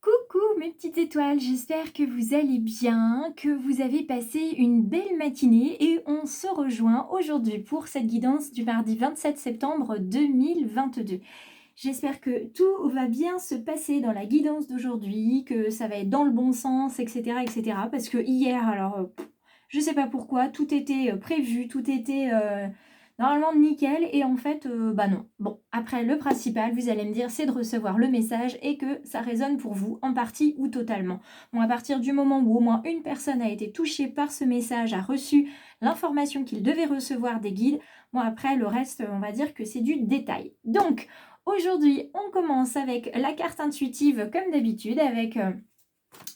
Coucou mes petites étoiles, j'espère que vous allez bien, que vous avez passé une belle matinée et on se rejoint aujourd'hui pour cette guidance du mardi 27 septembre 2022. J'espère que tout va bien se passer dans la guidance d'aujourd'hui, que ça va être dans le bon sens, etc. etc. Parce que hier, je sais pas pourquoi, tout était prévu, tout était normalement nickel et en fait, bah non. Bon, après le principal, vous allez me dire, c'est de recevoir le message et que ça résonne pour vous en partie ou totalement. Bon, à partir du moment où au moins une personne a été touchée par ce message, a reçu l'information qu'il devait recevoir des guides, bon après le reste, on va dire que c'est du détail. Donc, aujourd'hui, on commence avec la carte intuitive comme d'habitude, avec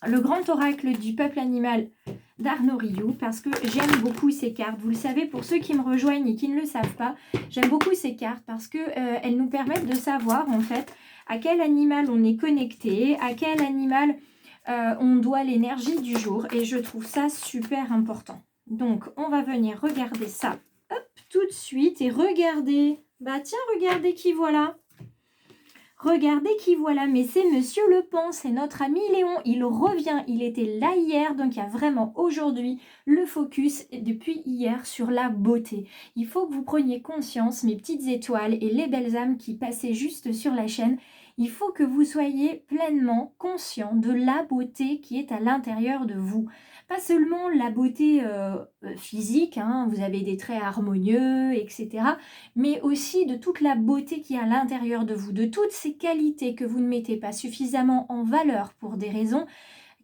le grand oracle du peuple animal d'Arnaud Rioux, parce que j'aime beaucoup ces cartes. Vous le savez, pour ceux qui me rejoignent et qui ne le savent pas, j'aime beaucoup ces cartes parce que elles nous permettent de savoir en fait à quel animal on est connecté, à quel animal on doit l'énergie du jour, et je trouve ça super important. Donc on va venir regarder ça, hop, tout de suite, et regardez, bah tiens, regardez qui voilà. Regardez qui voilà, mais c'est Monsieur Le Pan, c'est notre ami Léon, il revient, il était là hier, donc il y a vraiment aujourd'hui le focus depuis hier sur la beauté. Il faut que vous preniez conscience, mes petites étoiles et les belles âmes qui passaient juste sur la chaîne, il faut que vous soyez pleinement conscient de la beauté qui est à l'intérieur de vous. Pas seulement la beauté physique, hein, vous avez des traits harmonieux, etc., mais aussi de toute la beauté qui est à l'intérieur de vous, de toutes ces qualités que vous ne mettez pas suffisamment en valeur pour des raisons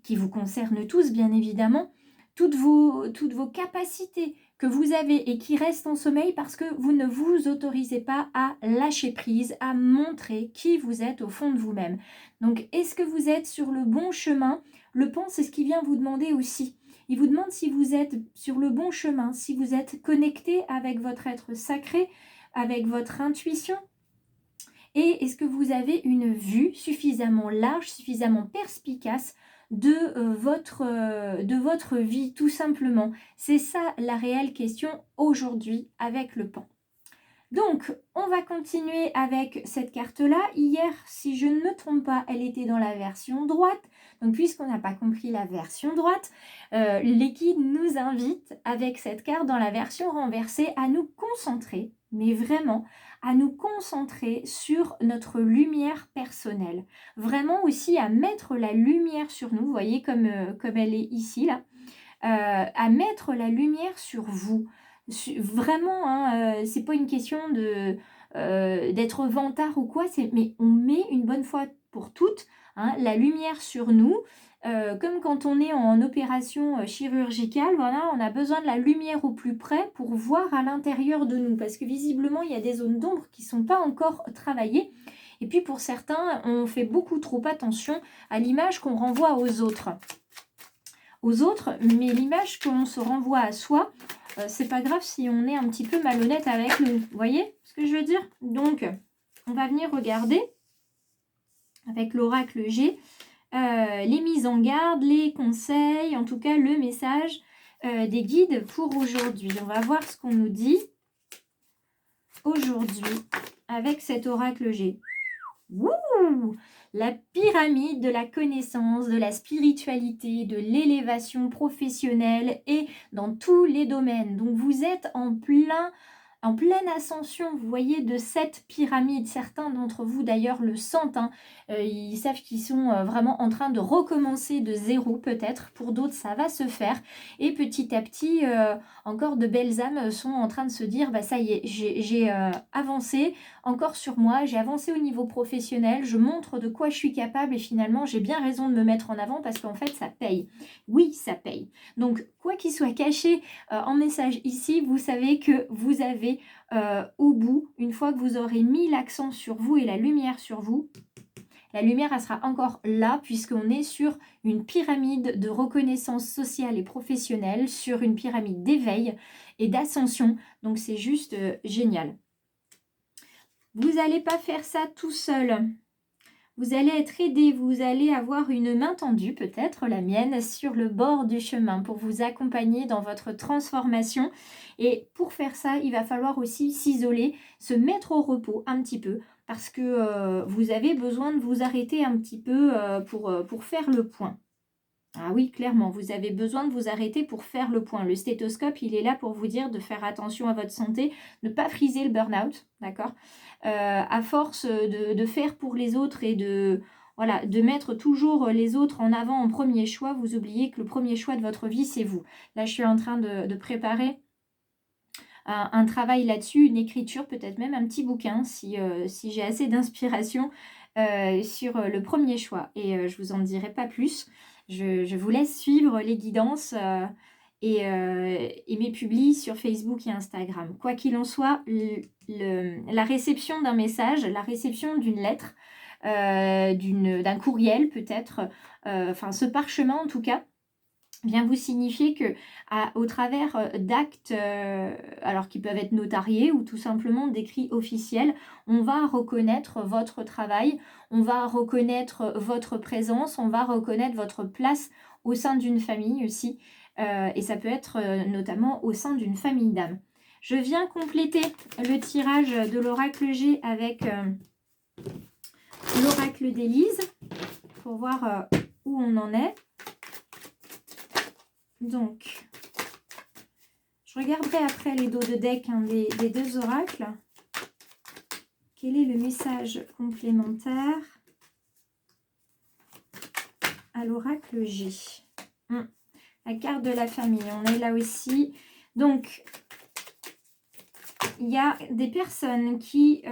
qui vous concernent tous, bien évidemment, toutes vos capacités que vous avez et qui restent en sommeil parce que vous ne vous autorisez pas à lâcher prise, à montrer qui vous êtes au fond de vous-même. Donc, est-ce que vous êtes sur le bon chemin? Le Pan, c'est ce qui vient vous demander aussi. Il vous demande si vous êtes sur le bon chemin, si vous êtes connecté avec votre être sacré, avec votre intuition. Et est-ce que vous avez une vue suffisamment large, suffisamment perspicace de votre vie, tout simplement? C'est ça la réelle question aujourd'hui avec le Pan. Donc, on va continuer avec cette carte-là. Hier, si je ne me trompe pas, elle était dans la version droite. Donc, puisqu'on n'a pas compris la version droite, les guides nous invitent, avec cette carte dans la version renversée, à nous concentrer, mais vraiment, à nous concentrer sur notre lumière personnelle. Vraiment aussi à mettre la lumière sur nous, vous voyez comme elle est ici, là. À mettre la lumière sur vous. Vraiment, hein, c'est pas une question d'être vantard ou quoi, mais on met une bonne fois pour toutes, hein, la lumière sur nous. Comme quand on est en opération chirurgicale, voilà, on a besoin de la lumière au plus près pour voir à l'intérieur de nous, parce que visiblement il y a des zones d'ombre qui ne sont pas encore travaillées. Et puis pour certains, on fait beaucoup trop attention à l'image qu'on renvoie aux autres. Mais l'image qu'on se renvoie à soi, c'est pas grave si on est un petit peu malhonnête avec nous. Vous voyez ce que je veux dire? Donc, on va venir regarder avec l'oracle G les mises en garde, les conseils, en tout cas le message des guides pour aujourd'hui. On va voir ce qu'on nous dit aujourd'hui avec cet oracle G. Wouh! La pyramide de la connaissance, de la spiritualité, de l'élévation professionnelle et dans tous les domaines. Donc vous êtes en pleine ascension, vous voyez, de cette pyramide. Certains d'entre vous d'ailleurs le sentent, hein. Ils savent qu'ils sont vraiment en train de recommencer de zéro peut-être. Pour d'autres ça va se faire, et petit à petit encore de belles âmes sont en train de se dire bah ça y est, j'ai avancé encore sur moi, j'ai avancé au niveau professionnel, je montre de quoi je suis capable et finalement j'ai bien raison de me mettre en avant parce qu'en fait ça paye. Oui, ça paye. Donc quoi qu'il soit caché en message ici, vous savez que vous avez au bout, une fois que vous aurez mis l'accent sur vous et la lumière sur vous, la lumière elle sera encore là puisqu'on est sur une pyramide de reconnaissance sociale et professionnelle, sur une pyramide d'éveil et d'ascension. Donc c'est juste génial. Vous n'allez pas faire ça tout seul. Vous allez être aidé, vous allez avoir une main tendue, peut-être la mienne, sur le bord du chemin pour vous accompagner dans votre transformation. Et pour faire ça, il va falloir aussi s'isoler, se mettre au repos un petit peu parce que vous avez besoin de vous arrêter un petit peu pour faire le point. Ah oui, clairement, vous avez besoin de vous arrêter pour faire le point. Le stéthoscope, il est là pour vous dire de faire attention à votre santé, ne pas friser le burn-out, d'accord? À force de faire pour les autres et voilà, de mettre toujours les autres en avant en premier choix, vous oubliez que le premier choix de votre vie, c'est vous. Là, je suis en train de préparer un travail là-dessus, une écriture, peut-être même un petit bouquin, si j'ai assez d'inspiration sur le premier choix. Et je vous en dirai pas plus. Je vous laisse suivre les guidances et mes publis sur Facebook et Instagram. Quoi qu'il en soit, la réception d'un message, la réception d'une lettre, d'un courriel peut-être, enfin ce parchemin en tout cas, vient vous signifier que au travers d'actes, alors qui peuvent être notariés ou tout simplement d'écrits officiels, on va reconnaître votre travail, on va reconnaître votre présence, on va reconnaître votre place au sein d'une famille aussi, et ça peut être notamment au sein d'une famille d'âmes. Je viens compléter le tirage de l'oracle G avec l'oracle d'Élise pour voir où on en est. Donc, je regarderai après les dos de deck des deux oracles. Quel est le message complémentaire à l'oracle G? La carte de la famille, on est là aussi. Donc, il y a des personnes qui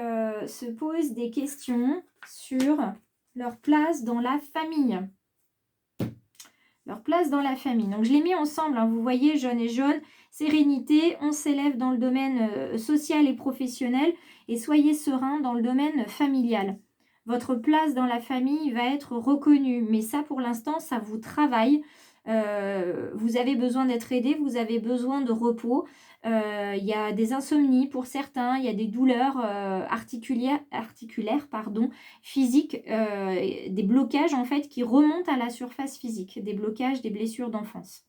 se posent des questions sur leur place dans la famille. Leur place dans la famille. Donc, je les mets ensemble, hein, vous voyez, jaune et jaune. Sérénité, on s'élève dans le domaine social et professionnel et soyez serein dans le domaine familial. Votre place dans la famille va être reconnue, mais ça, pour l'instant, ça vous travaille. Vous avez besoin d'être aidé, vous avez besoin de repos. Il y a des insomnies pour certains, il y a des douleurs articulaires, physiques, des blocages en fait qui remontent à la surface physique, des blocages, des blessures d'enfance.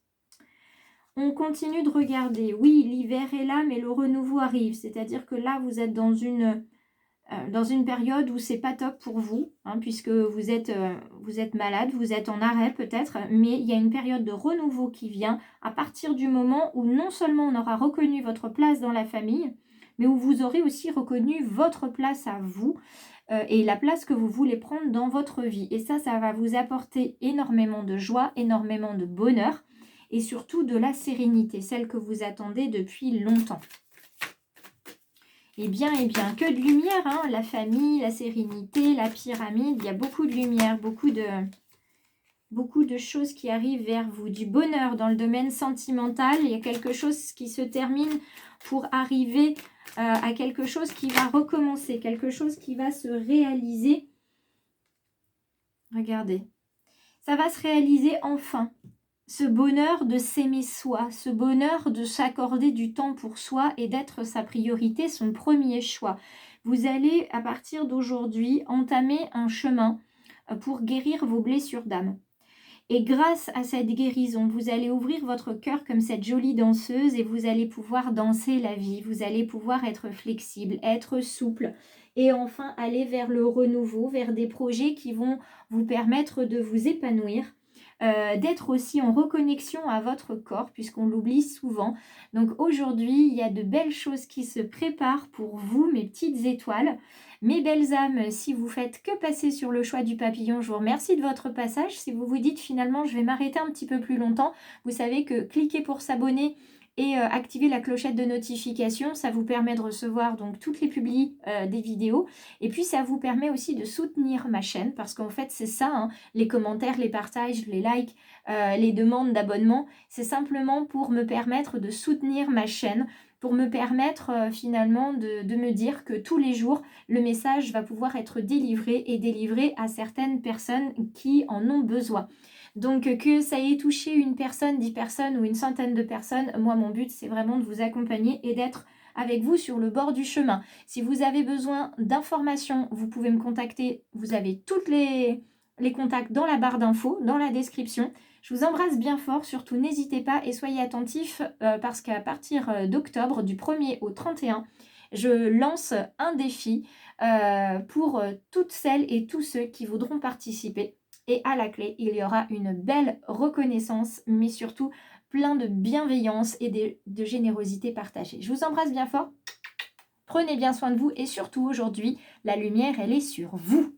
On continue de regarder. Oui, l'hiver est là, mais le renouveau arrive. C'est-à-dire que là, vous êtes dans une période où c'est pas top pour vous, hein, puisque vous êtes malade, vous êtes en arrêt peut-être, mais il y a une période de renouveau qui vient à partir du moment où non seulement on aura reconnu votre place dans la famille, mais où vous aurez aussi reconnu votre place à vous et la place que vous voulez prendre dans votre vie. Et ça va vous apporter énormément de joie, énormément de bonheur et surtout de la sérénité, celle que vous attendez depuis longtemps. Eh bien, que de lumière, hein, la famille, la sérénité, la pyramide, il y a beaucoup de lumière, beaucoup de choses qui arrivent vers vous, du bonheur dans le domaine sentimental, il y a quelque chose qui se termine pour arriver à quelque chose qui va recommencer, quelque chose qui va se réaliser. Regardez, ça va se réaliser enfin. Ce bonheur de s'aimer soi, ce bonheur de s'accorder du temps pour soi et d'être sa priorité, son premier choix. Vous allez, à partir d'aujourd'hui, entamer un chemin pour guérir vos blessures d'âme. Et grâce à cette guérison, vous allez ouvrir votre cœur comme cette jolie danseuse et vous allez pouvoir danser la vie. Vous allez pouvoir être flexible, être souple et enfin aller vers le renouveau, vers des projets qui vont vous permettre de vous épanouir. D'être aussi en reconnexion à votre corps puisqu'on l'oublie souvent. Donc aujourd'hui, il y a de belles choses qui se préparent pour vous, mes petites étoiles. Mes belles âmes, si vous faites que passer sur le choix du papillon, je vous remercie de votre passage. Si vous vous dites finalement je vais m'arrêter un petit peu plus longtemps, vous savez que cliquez pour s'abonner et activer la clochette de notification, ça vous permet de recevoir donc toutes les publis des vidéos et puis ça vous permet aussi de soutenir ma chaîne parce qu'en fait c'est ça, hein, les commentaires, les partages, les likes, les demandes d'abonnement, c'est simplement pour me permettre de soutenir ma chaîne, pour me permettre finalement de me dire que tous les jours le message va pouvoir être délivré à certaines personnes qui en ont besoin. Donc que ça ait touché une personne, 10 personnes ou une centaine de personnes, moi mon but c'est vraiment de vous accompagner et d'être avec vous sur le bord du chemin. Si vous avez besoin d'informations, vous pouvez me contacter. Vous avez tous les contacts dans la barre d'infos, dans la description. Je vous embrasse bien fort, surtout n'hésitez pas et soyez attentifs parce qu'à partir d'octobre, du 1er au 31, je lance un défi pour toutes celles et tous ceux qui voudront participer. Et à la clé, il y aura une belle reconnaissance, mais surtout plein de bienveillance et de générosité partagée. Je vous embrasse bien fort. Prenez bien soin de vous et surtout aujourd'hui, la lumière, elle est sur vous.